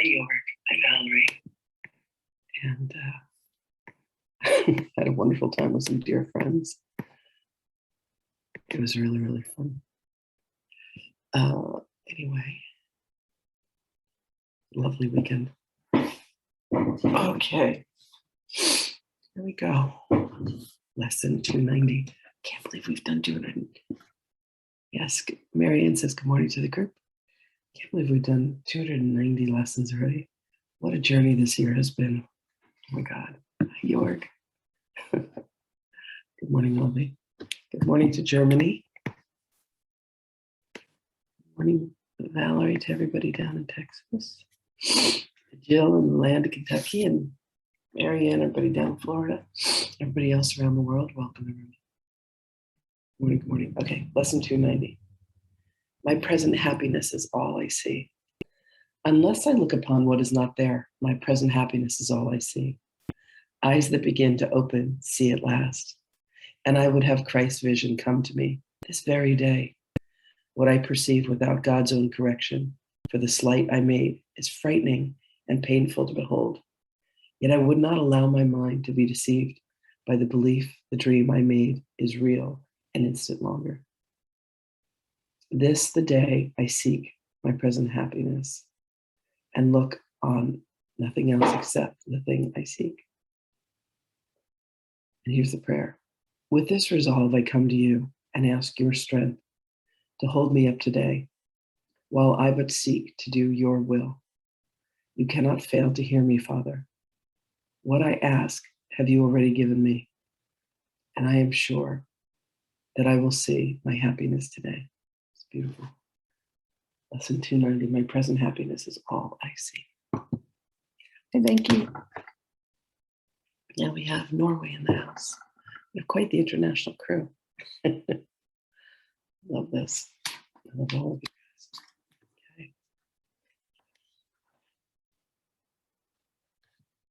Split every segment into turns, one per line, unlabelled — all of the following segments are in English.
York by Valerie. And had a wonderful time with some dear friends. It was really, really fun. Anyway, lovely weekend. Okay, here we go. Lesson 290. Can't believe we've done 200. Yes, Marianne says good morning to the group. Can't believe we've done 290 lessons already. What a journey this year has been. Oh my God. Jorg. Good morning, Lovey. Good morning to Germany. Good morning, Valerie, to everybody down in Texas. Jill in the land of Kentucky, and Marianne, everybody down in Florida. Everybody else around the world, welcome everyone. Morning, good morning. Okay, lesson 290. My present happiness is all I see. Unless I look upon what is not there, my present happiness is all I see. Eyes that begin to open see at last. And I would have Christ's vision come to me this very day. What I perceive without God's own correction, for the slight I made, is frightening and painful to behold. Yet I would not allow my mind to be deceived by the belief the dream I made is real an instant longer. This the day I seek my present happiness and look on nothing else except the thing I seek. And here's the prayer. With this resolve, I come to you and ask your strength to hold me up today while I but seek to do your will. You cannot fail to hear me, Father. What I ask have you already given me, and I am sure that I will see my happiness today. It's beautiful. Lesson 290, my present happiness is all I see. And thank you. Now we have Norway in the house. We have quite the international crew. Love this. I love all of you guys. Okay.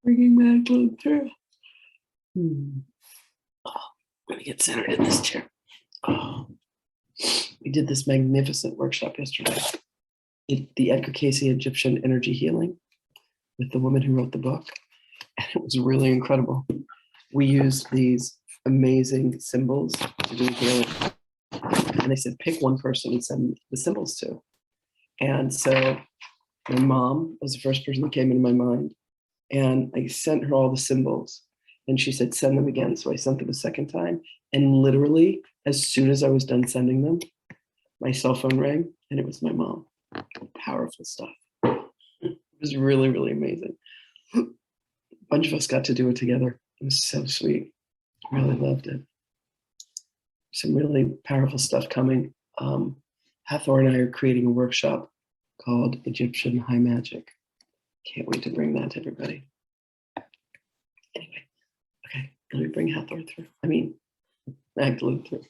Bringing Magdalene through. Oh, I'm going to get centered in this chair. Oh. We did this magnificent workshop yesterday. The Edgar Casey Egyptian Energy Healing with the woman who wrote the book. And it was really incredible. We used these amazing symbols to do healing. And they said, pick one person and send the symbols to. And so my mom was the first person that came into my mind. And I sent her all the symbols. And she said, send them again. So I sent them a second time. And literally, as soon as I was done sending them, my cell phone rang and it was my mom. Powerful stuff. It was really, really amazing. A bunch of us got to do it together. It was so sweet. Really loved it. Some really powerful stuff coming. Hathor and I are creating a workshop called Egyptian High Magic. Can't wait to bring that to everybody. Anyway, okay, let me bring Hathor through. Magdalene through.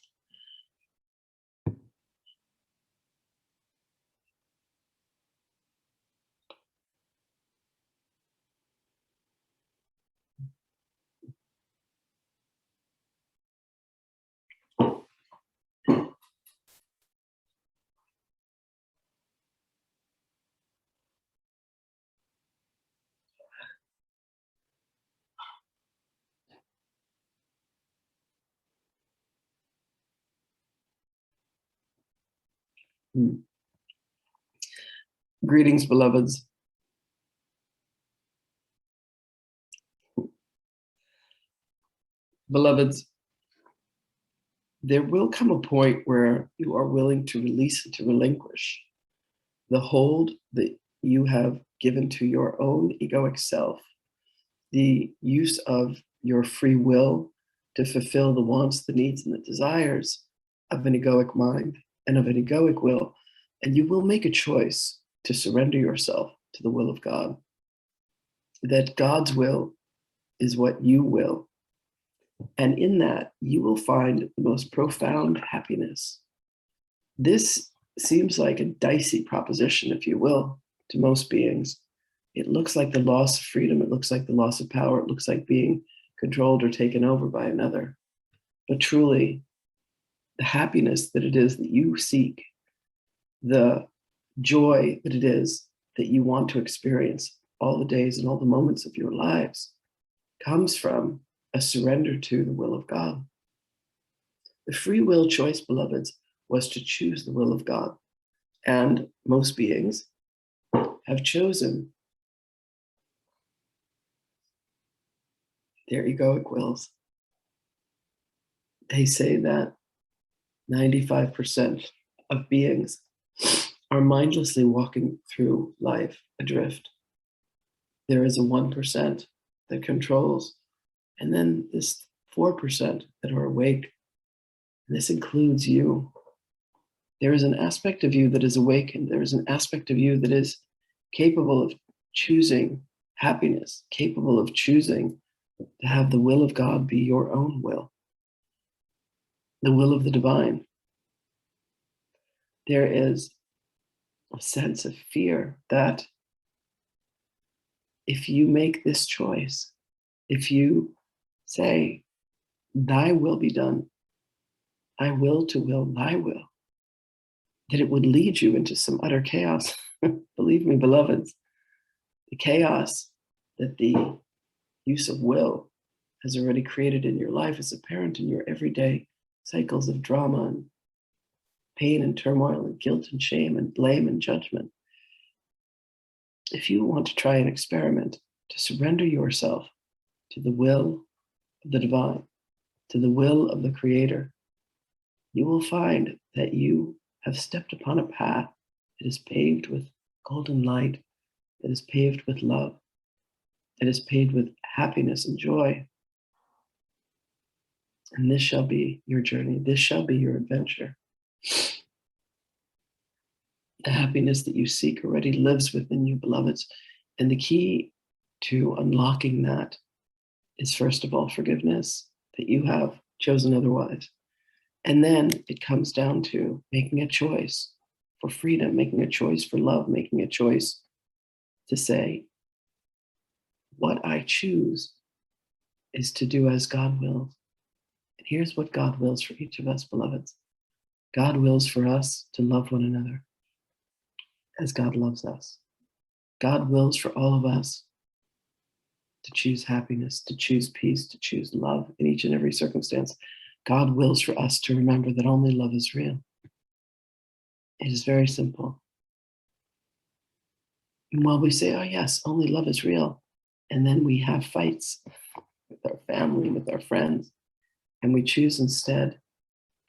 Greetings, beloveds. Beloveds, there will come a point where you are willing to release and to relinquish the hold that you have given to your own egoic self, the use of your free will to fulfill the wants, the needs, and the desires of an egoic mind and of an egoic will. And you will make a choice to surrender yourself to the will of God. That God's will is what you will. And in that, you will find the most profound happiness. This seems like a dicey proposition, if you will, to most beings. It looks like the loss of freedom. It looks like the loss of power. It looks like being controlled or taken over by another. But truly, the happiness that it is that you seek, the joy that it is that you want to experience all the days and all the moments of your lives comes from a surrender to the will of God. The free will choice, beloveds, was to choose the will of God. And most beings have chosen, there egoic wills. They say that 95% of beings are mindlessly walking through life adrift. There is a 1% that controls, and then this 4% that are awake. And this includes you. There is an aspect of you that is awakened. There is an aspect of you that is capable of choosing happiness, capable of choosing to have the will of God be your own will, the will of the divine. There is a sense of fear that if you make this choice, if you say, thy will be done, I will to will thy will, that it would lead you into some utter chaos. Believe me, beloveds, the chaos that the use of will has already created in your life is apparent in your everyday cycles of drama and pain and turmoil and guilt and shame and blame and judgment. If you want to try an experiment to surrender yourself to the will of the divine, to the will of the Creator, you will find that you have stepped upon a path that is paved with golden light, that is paved with love, that is paved with happiness and joy. And this shall be your journey. This shall be your adventure. The happiness that you seek already lives within you, beloveds. And the key to unlocking that is, first of all, forgiveness that you have chosen otherwise. And then it comes down to making a choice for freedom, making a choice for love, making a choice to say, what I choose is to do as God wills. And here's what God wills for each of us, beloveds. God wills for us to love one another as God loves us. God wills for all of us to choose happiness, to choose peace, to choose love in each and every circumstance. God wills for us to remember that only love is real. It is very simple. And while we say, oh yes, only love is real, and then we have fights with our family, with our friends, and we choose instead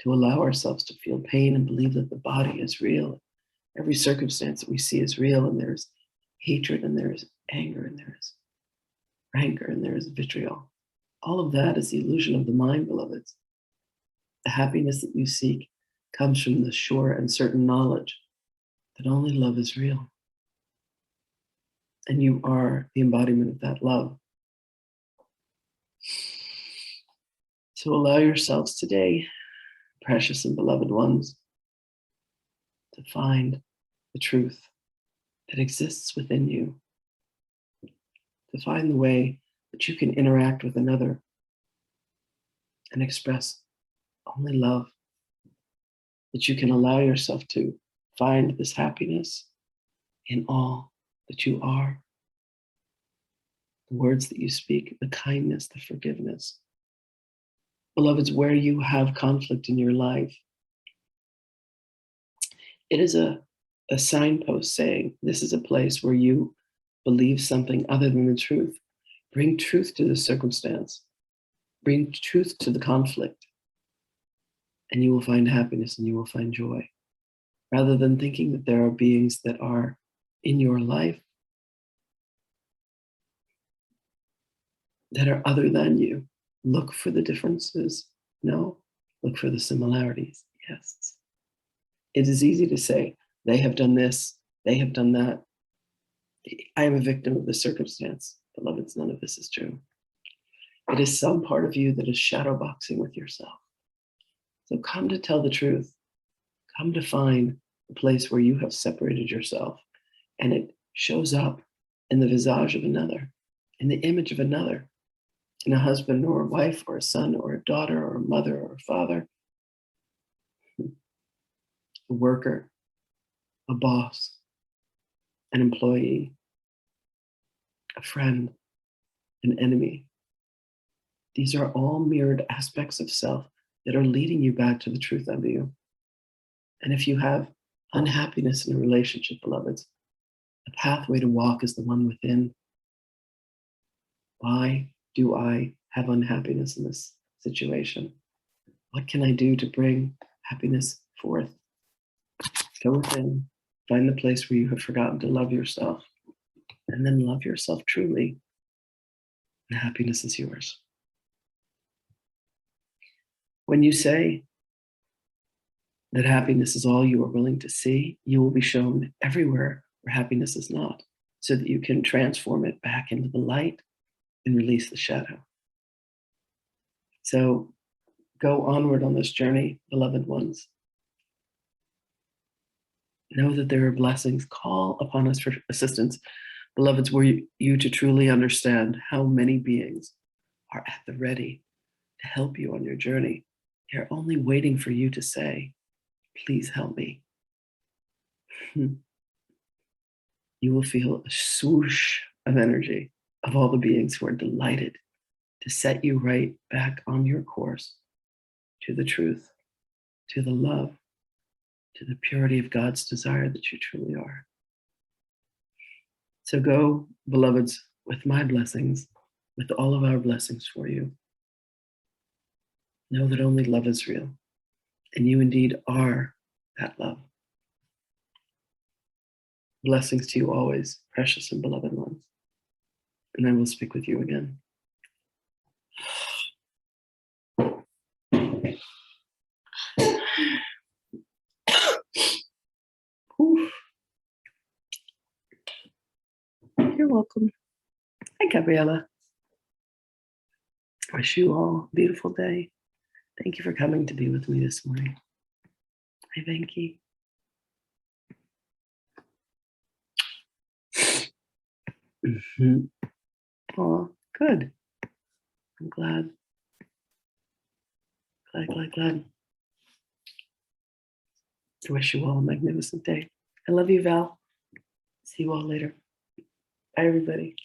to allow ourselves to feel pain and believe that the body is real. Every circumstance that we see is real, and there's hatred, and there is anger, and there is rancor, and there is vitriol. All of that is the illusion of the mind, beloveds. The happiness that you seek comes from the sure and certain knowledge that only love is real. And you are the embodiment of that love. So allow yourselves today, precious and beloved ones, to find the truth that exists within you, to find the way that you can interact with another and express only love, that you can allow yourself to find this happiness in all that you are, the words that you speak, the kindness, the forgiveness. Beloveds, where you have conflict in your life, it is a signpost saying, this is a place where you believe something other than the truth. Bring truth to the circumstance. Bring truth to the conflict. And you will find happiness and you will find joy. Rather than thinking that there are beings that are in your life that are other than you. Look for the differences. No, look for the similarities. Yes. It is easy to say, they have done this, they have done that. I am a victim of the circumstance. Beloveds, none of this is true. It is some part of you that is shadow boxing with yourself. So come to tell the truth. Come to find the place where you have separated yourself, and it shows up in the visage of another, in the image of another, in a husband or a wife or a son or a daughter or a mother or a father, a worker, a boss, an employee, a friend, an enemy. These are all mirrored aspects of self that are leading you back to the truth of you. And if you have unhappiness in a relationship, beloveds, the pathway to walk is the one within. Why do I have unhappiness in this situation? What can I do to bring happiness forth? Go within, find the place where you have forgotten to love yourself, and then love yourself truly, and happiness is yours. When you say that happiness is all you are willing to see, you will be shown everywhere where happiness is not, so that you can transform it back into the light and release the shadow. So go onward on this journey, beloved ones. Know that there are blessings. Call upon us for assistance. Beloveds, were you to truly understand how many beings are at the ready to help you on your journey. They're only waiting for you to say, please help me. You will feel a swoosh of energy of all the beings who are delighted to set you right back on your course to the truth, to the love, to the purity of God's desire that you truly are. So go, beloveds, with my blessings, with all of our blessings for you. Know that only love is real, and you indeed are that love. Blessings to you always, precious and beloved ones. And I will speak with you again. Oof. You're welcome. Hi, Gabriella. I wish you all a beautiful day. Thank you for coming to be with me this morning. Hi, Venki. Oh, good. I'm glad. Glad. I wish you all a magnificent day. I love you, Val. See you all later. Bye, everybody.